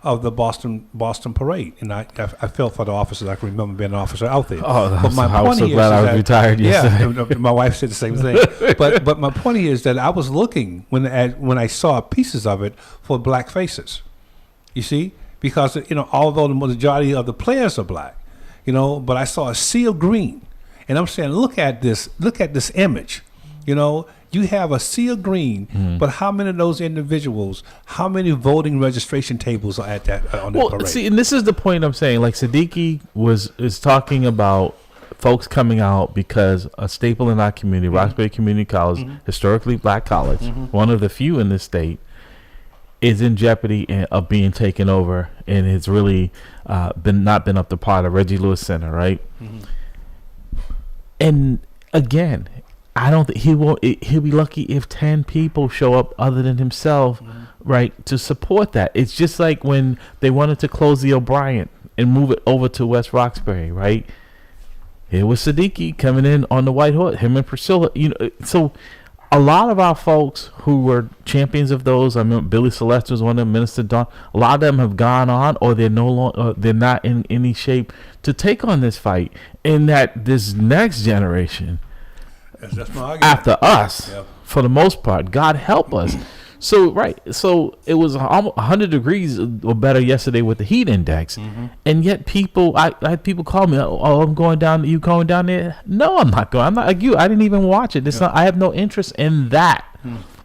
of the Boston parade, and I felt for the officers. I can remember being an officer out there. Oh, but my I was so glad I was retired yesterday. Yeah, my wife said the same thing. But my point is that I was looking when I saw pieces of it for black faces. You see, because although the majority of the players are black, but I saw a sea of green, and I'm saying, look at this image, You have a sea of green, but how many of those individuals, how many voting registration tables are at that on that parade? See, and this is the point I'm saying. Like Siddiqui is talking about folks coming out because a staple in our community, Roxbury Community College, historically black college, one of the few in this state, is in jeopardy of being taken over, and it's really not been up to par. The Reggie Lewis Center, right? And again, I don't think he'll be lucky if 10 people show up other than himself, right, to support that. It's just like when they wanted to close the O'Brien and move it over to West Roxbury, right? Here was Siddiqui coming in on the white horse, him and Priscilla, so a lot of our folks who were champions of those, I mean, Billy Celeste was one of them, Minister Don, a lot of them have gone on, or they're no longer, they're not in any shape to take on this fight. And that this next generation, that's my argument. After us, for the most part, God help us. So it was 100 degrees or better yesterday with the heat index, and yet I had people call me, oh, I'm going down. You going down there? No, I'm not going. I'm not like you. I didn't even watch it. I have no interest in that,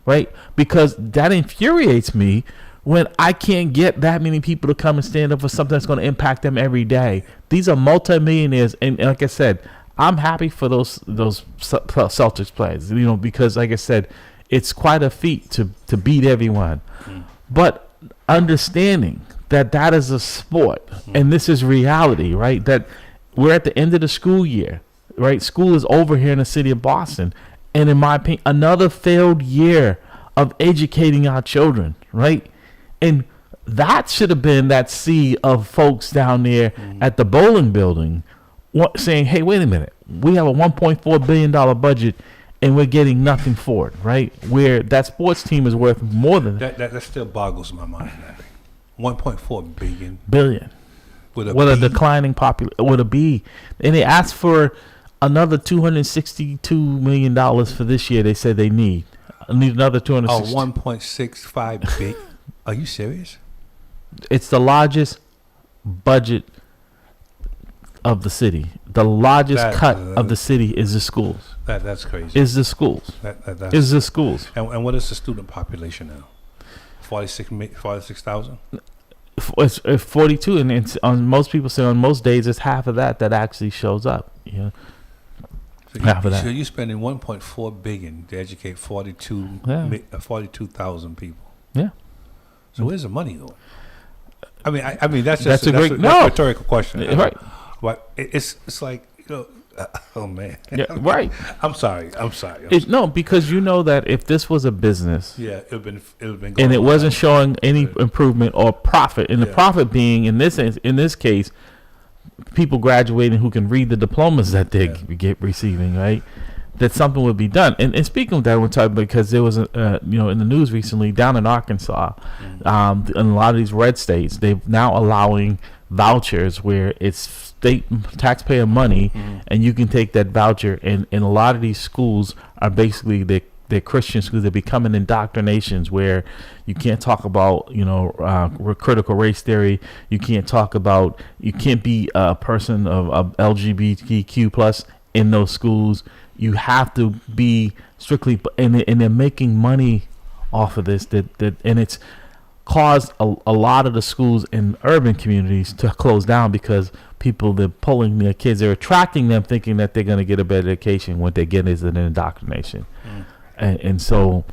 right? Because that infuriates me when I can't get that many people to come and stand up for something that's going to impact them every day. These are multimillionaires, and like I said, I'm happy for those Celtics players, because like I said, it's quite a feat to beat everyone. But understanding that is a sport and this is reality, right? That we're at the end of the school year, right? School is over here in the city of Boston. And in my opinion, another failed year of educating our children, right? And that should have been that sea of folks down there at the bowling building saying, hey, wait a minute. We have a $1.4 billion budget and we're getting nothing for it, right? Where that sports team is worth more than that still boggles my mind. 1.4 billion with a declining population, with a B. And they asked for another $262 million for this year. They said they need another 260. 1.65 billion. Are you serious? It's the largest budget of the city. The largest cut of the city is the schools. That's crazy. Is the schools. Is the schools. And what is the student population now? 46,000? It's 42, and it's on most people say on most days it's half of that actually shows up. Half of that. So you're spending 1.4 billion to educate 42,000 people. Yeah. So where's the money going? I mean that's a rhetorical question, right? But it's like oh man, yeah, right. I'm sorry. No, because you know that if this was a business, it would have been, and it wasn't showing any improvement or profit, and the profit being in this case, people graduating who can read the diplomas that they get receiving, right? That something would be done. And speaking of that, we're talking because there was in the news recently down in Arkansas, in a lot of these red states, they're now allowing vouchers where it's state taxpayer money, and you can take that voucher. And a lot of these schools are basically they're Christian schools. They're becoming indoctrinations where you can't talk about critical race theory. You can't be a person of LGBTQ plus in those schools. You have to be strictly, and they're making money off of this. And it's caused a lot of the schools in urban communities to close down because they're pulling their kids, they're attracting them, thinking that they're going to get a better education. What they get is an indoctrination, and so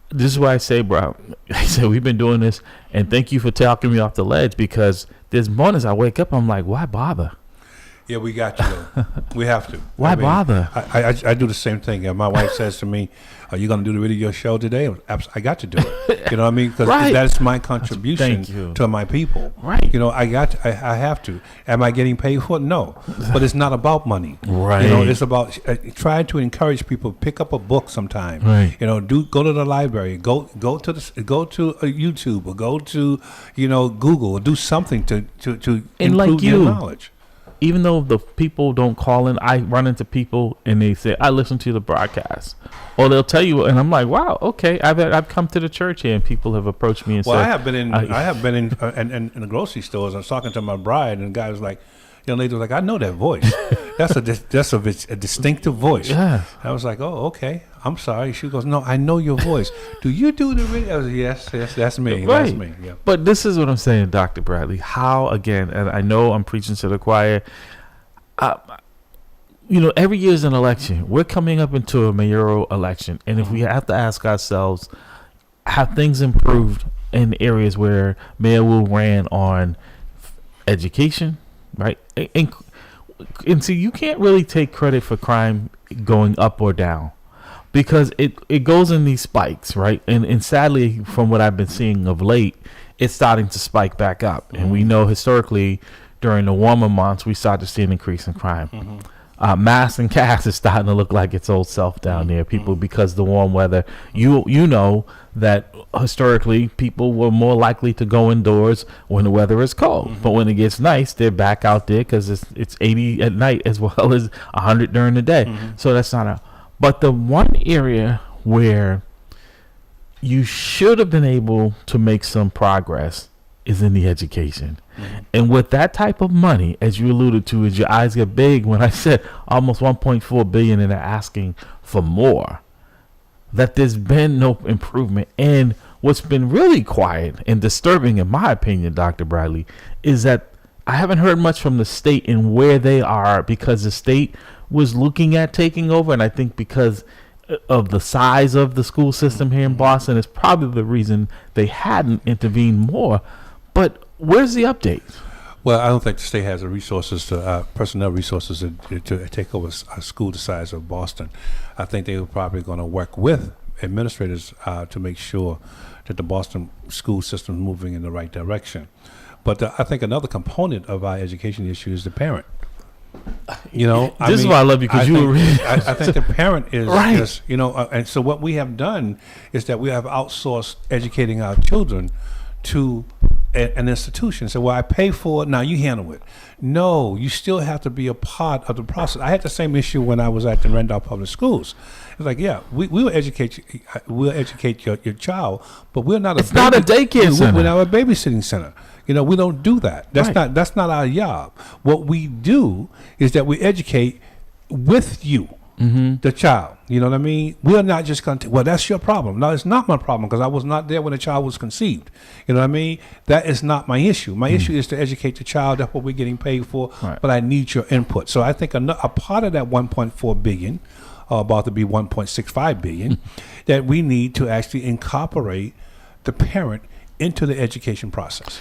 this is why I say, bro. I said we've been doing this, and thank you for talking me off the ledge because there's mornings I wake up, I'm like, why bother? Yeah, we got to though. We have to. Why bother? I do the same thing. My wife says to me, "Are you going to do the radio show today?" I got to do it. You know what I mean? Because that's my contribution to my people. Right. I have to. Am I getting paid for it? No. But it's not about money. Right. It's about trying to encourage people. Pick up a book sometime. Right. Go to the library. Go to YouTube or go to Google or do something to improve your knowledge. Even though the people don't call in, I run into people and they say, I listen to the broadcast. Or they'll tell you, and I'm like, wow, okay. I've come to the church here and people have approached me and said. Well, I have been in the grocery stores. I was talking to my bride and the guy was like, young lady was like, I know that voice. That's a distinctive voice. Yeah. I was like, oh, okay. I'm sorry. She goes, no, I know your voice. Do you do the radio? I was like, yes, that's me. Right. That's me. Yeah. But this is what I'm saying, Dr. Bradley. How, again, and I know I'm preaching to the choir, every year is an election. We're coming up into a mayoral election. And if we have to ask ourselves, have things improved in areas where Mayor Wu ran on education, right? And see, you can't really take credit for crime going up or down because it goes in these spikes, right? And sadly, from what I've been seeing of late, it's starting to spike back up. And we know historically during the warmer months, we start to see an increase in crime. Mass and Cass is starting to look like its old self down there. People, because the warm weather, you know that historically people were more likely to go indoors when the weather is cold. But when it gets nice, they're back out there because it's 80 at night as well as 100 during the day. So that's not but the one area where you should have been able to make some progress is in the education. And with that type of money, as you alluded to, as your eyes get big when I said almost 1.4 billion and they're asking for more, that there's been no improvement. And what's been really quiet and disturbing, in my opinion, Dr. Bradley, is that I haven't heard much from the state and where they are, because the state was looking at taking over. And I think because of the size of the school system here in Boston is probably the reason they hadn't intervened more. But where's the update? Well, I don't think the state has the resources to personnel resources to take over a school the size of Boston. I think they were probably going to work with administrators to make sure that the Boston school system is moving in the right direction. But I think another component of our education issue is the parent. You know, This is why I love you, because you were really I think the parent is, Right. is, you know, and so what we have done is that we have outsourced educating our children to an institution. So, well, I pay for it, now you handle it. No, you still have to be a part of the process. I had the same issue when I was at the Randolph Public Schools. It's like, yeah, we will educate you, we'll educate your child, but we're not. It's not a daycare center. We're not a babysitting center. You know, we don't do that. That's Right. that's not our job. What we do is that we educate with you, the child. You know what I mean? We're not just going to, well, that's your problem. No, it's not my problem, because I was not there when the child was conceived. You know what I mean? That is not my issue. My issue is to educate the child. That's what we're getting paid for. Right. But I need your input. So I think a part of that 1.4 billion, about to be 1.65 billion, that we need to actually incorporate the parent into the education process.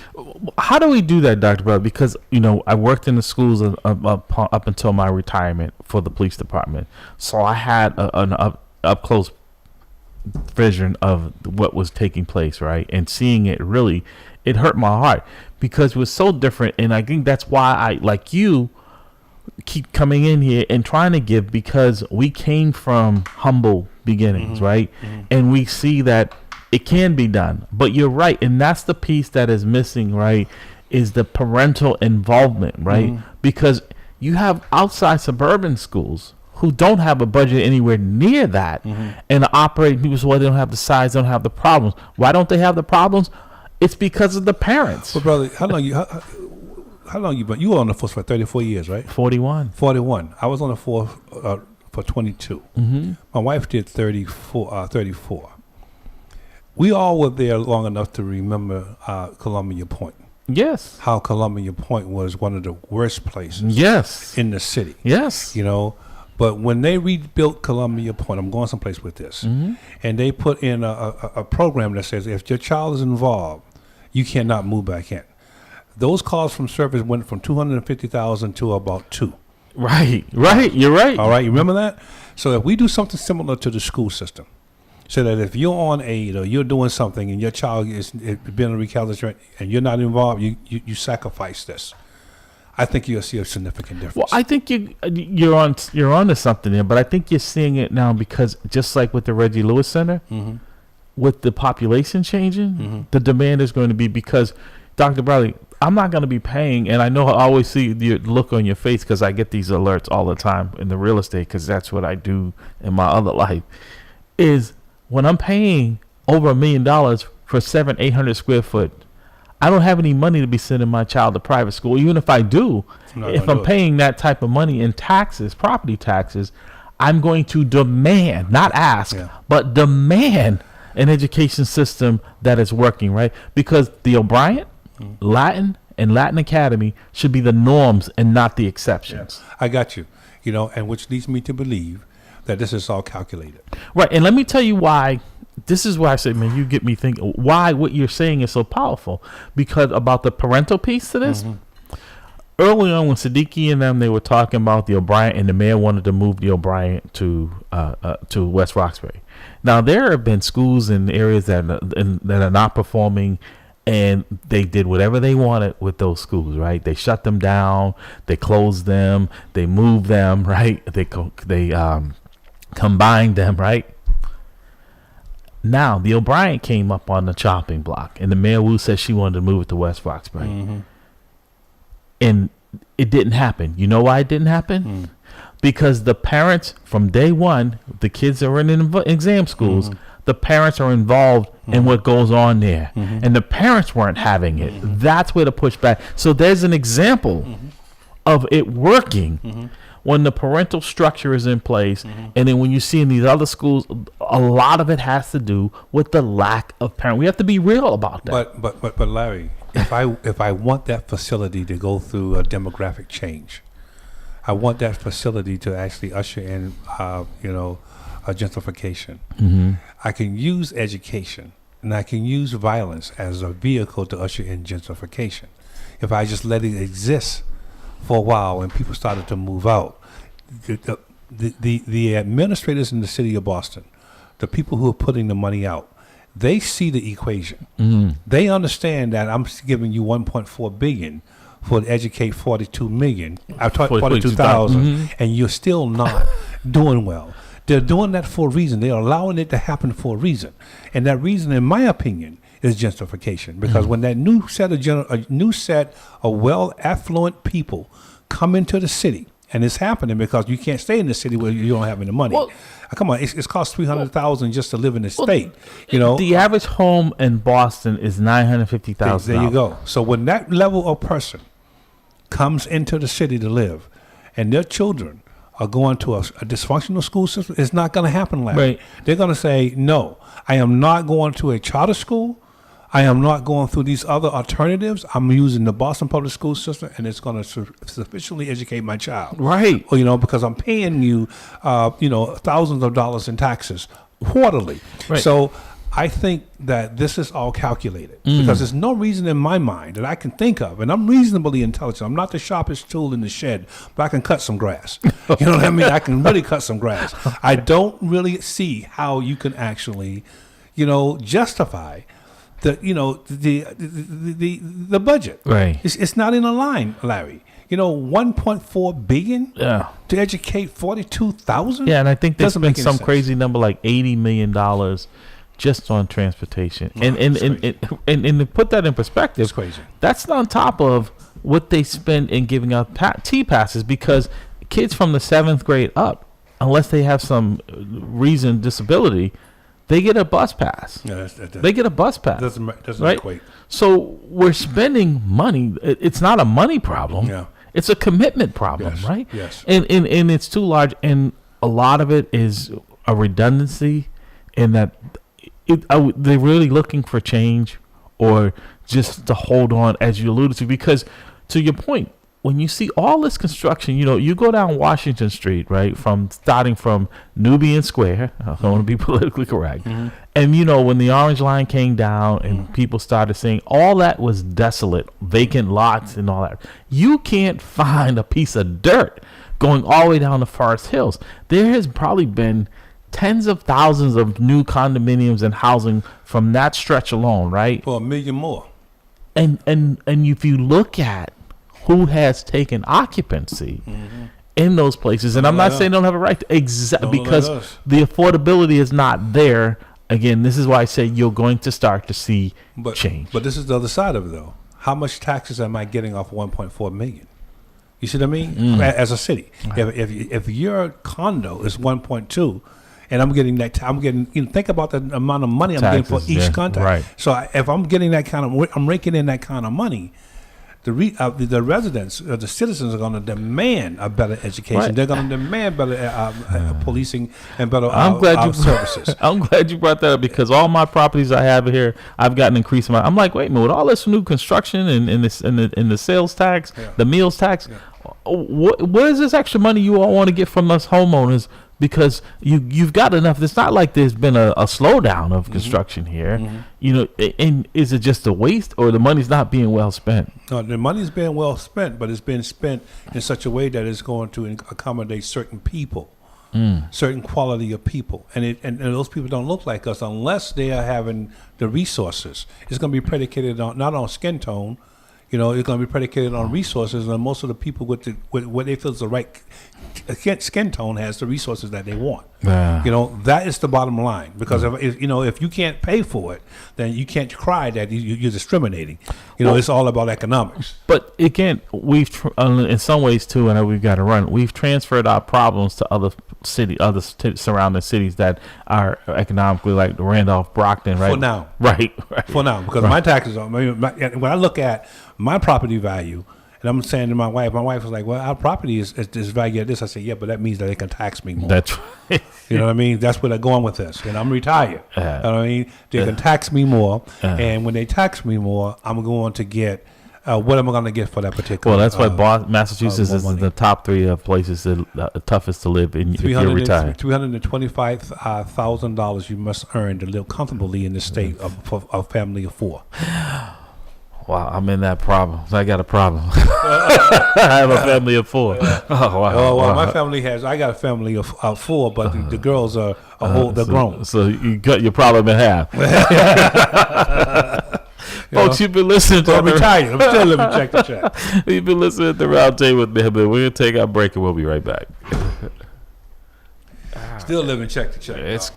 How do we do that, Dr. Bell? Because, you know, I worked in the schools up until my retirement for the police department. So I had an up close vision of what was taking place, right? And seeing it really, it hurt my heart because it was so different. And I think that's why I, like you, keep coming in here and trying to give, because we came from humble beginnings, right? And we see that it can be done. But you're right, and that's the piece that is missing, right? Is the parental involvement, right? Because you have outside suburban schools who don't have a budget anywhere near that, and the operating people say, well, they don't have the size, they don't have the problems. Why don't they have the problems? It's because of the parents. Well, brother, how long you been? You were on the force for 34 years, right? 41. 41. I was on the force for 22. My wife did 34. We all were there long enough to remember Columbia Point. Yes. How Columbia Point was one of the worst places Yes. in the city. Yes. You know, but when they rebuilt Columbia Point, I'm going someplace with this, and they put in a program that says if your child is involved, you cannot move back in. Those calls from service went from 250,000 to about 2. Right. You're right. All right, you remember that? So if we do something similar to the school system, so that if you're on aid or you're doing something and your child is being recalcitrant and you're not involved, you sacrifice this. I think you'll see a significant difference. Well, I think you're on to something there, but I think you're seeing it now because just like with the Reggie Lewis Center, with the population changing, the demand is going to be, because Dr. Bradley, I'm not going to be paying, and I know I always see the look on your face because I get these alerts all the time in the real estate, because that's what I do in my other life, is when I'm paying over $1 million for 700-800 square foot, I don't have any money to be sending my child to private school. Even if I do, if I'm paying that type of money in taxes, property taxes, I'm going to demand, not ask, but demand an education system that is working, right? Because the O'Brien, Latin, and Latin Academy should be the norms and not the exceptions. I got you. You know, and which leads me to believe that this is all calculated. Right, and let me tell you why. This is why I say, man, you get me thinking why what you're saying is so powerful. Because about the parental piece to this, early on when Siddiqui and them, they were talking about the O'Brien, and the mayor wanted to move the O'Brien to West Roxbury. Now, there have been schools in areas that are not performing, and they did whatever they wanted with those schools, right? They shut them down, they closed them, they moved them, right? They combined them, right? Now, the O'Brien came up on the chopping block, and the mayor Wu said she wanted to move it to West Roxbury. And it didn't happen. You know why it didn't happen? Because the parents, from day one, the kids are in exam schools, the parents are involved in what goes on there. And the parents weren't having it. That's where the pushback. So there's an example of it working when the parental structure is in place. And then when you see in these other schools, a lot of it has to do with the lack of parent. We have to be real about that. But Larry, if I want that facility to go through a demographic change, I want that facility to actually usher in, a gentrification. I can use education and I can use violence as a vehicle to usher in gentrification. if I just let it exist for a while and people started to move out. The administrators in the city of Boston, the people who are putting the money out, they see the equation. They understand that I'm giving you 1.4 billion for to educate 42 million. I taught 42,000, and you're still not doing well. They're doing that for a reason. They're allowing it to happen for a reason, and that reason, in my opinion, is gentrification. Because when that new set of well affluent people come into the city, and it's happening because you can't stay in the city where you don't have any money. Well, come on, it's cost $300,000 just to live in the state. You know, the average home in Boston is $950,000. there you go. So when that level of person comes into the city to live, and their children are going to a dysfunctional school system, it's not going to happen, Larry. Right. They're going to say, no, I am not going to a charter school. I am not going through these other alternatives. I'm using the Boston public school system, and it's going to sufficiently educate my child. Right. Or, you know, because I'm paying you, thousands of dollars in taxes quarterly. Right. So I think that this is all calculated because there's no reason in my mind that I can think of, and I'm reasonably intelligent. I'm not the sharpest tool in the shed, but I can cut some grass. You know what I mean? I can really cut some grass. I don't really see how you can actually, justify the budget. Right. It's not in a line, Larry. 1.4 billion Yeah. to educate 42,000. Yeah, and I think they Doesn't make spent any some sense. crazy number like $80 million just on transportation. And to put that in perspective, It's crazy. that's on top of what they spend in giving out T-passes, because kids from the 7th grade up, unless they have some reason disability, they get a bus pass. Yeah, They get a bus pass. doesn't right? equate. So we're spending money. It's not a money problem. Yeah. It's a commitment problem, Yes, right? yes. And it's too large, and a lot of it is a redundancy in that they're really looking for change or just to hold on, as you alluded to, because to your point, when you see all this construction, you go down Washington Street, right, starting from Nubian Square. I don't want to be politically correct. And, when the Orange Line came down and people started saying all that was desolate, vacant lots and all that, you can't find a piece of dirt going all the way down to Forest Hills. There has probably been tens of thousands of new condominiums and housing from that stretch alone, right? For $1 million more. And if you look at who has taken occupancy in those places, and I'm not saying they don't have a right to, because the affordability is not there. Again, this is why I say you're going to start to see change. But this is the other side of it, though. How much taxes am I getting off 1.4 million? You see what I mean? As a city, if your condo is 1.2, and I'm getting that, think about the amount of money I'm getting for each condo. Right. So if I'm getting that kind of, I'm raking in that kind of money. The residents, the citizens are going to demand a better education. Right. They're going to demand better policing and better services. I'm glad you brought that up, because all my properties I have here, I've gotten increased amount. I'm like, wait a minute, with all this new construction and the sales tax, the meals tax, what is this extra money you all want to get from us homeowners? Because you've got enough. It's not like there's been a slowdown of construction here. And is it just a waste, or the money's not being well spent? No, the money's being well spent, but it's being spent in such a way that it's going to accommodate certain people, certain quality of people, and those people don't look like us unless they are having the resources. It's going to be predicated on not on skin tone. It's going to be predicated on resources, and most of the people with what they feel is the right skin tone has the resources that they want. Yeah. That is the bottom line. Because if you can't pay for it, then you can't cry that you're discriminating. It's all about economics. But again, we've in some ways too, and we've got to run. We've transferred our problems to other surrounding cities that are economically, like Randolph, Brockton, right? For now, right. For now, because my taxes are. When I look at my property value, and I'm saying to my wife was like, "Well, our property is valued at this." I said, "Yeah, but that means that they can tax me more." That's right. You know what I mean? That's where they're going with this. And I'm retired. You know what I mean? They can tax me more, and when they tax me more, I'm going to get. What am I going to get for that particular? Well, that's why Massachusetts is the top 3 of places that toughest to live in if you're retired. $325,000 you must earn to live comfortably in the state of a family of 4. Wow, I'm in that problem. I got a problem. I have a family of 4. Oh, wow. Oh, well, wow. my family I got a family of 4, but the girls are old, they're grown. So you cut your problem in half. Folks, you've been listening to I'm retired. I'm still living check to check. You've been listening to Round Table with Mohammed. We're going to take our break and we'll be right back. Still living check to check. It's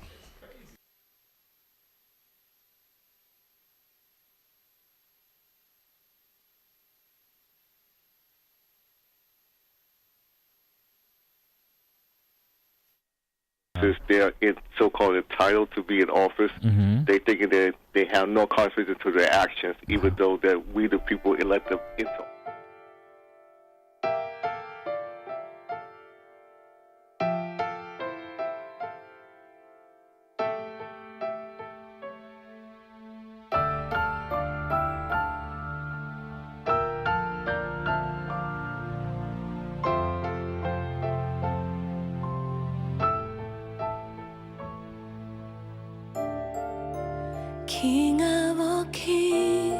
They're so-called entitled to be in office. They thinking that they have no consequences to their actions, even though that we, the people, elect them into. King of all kings.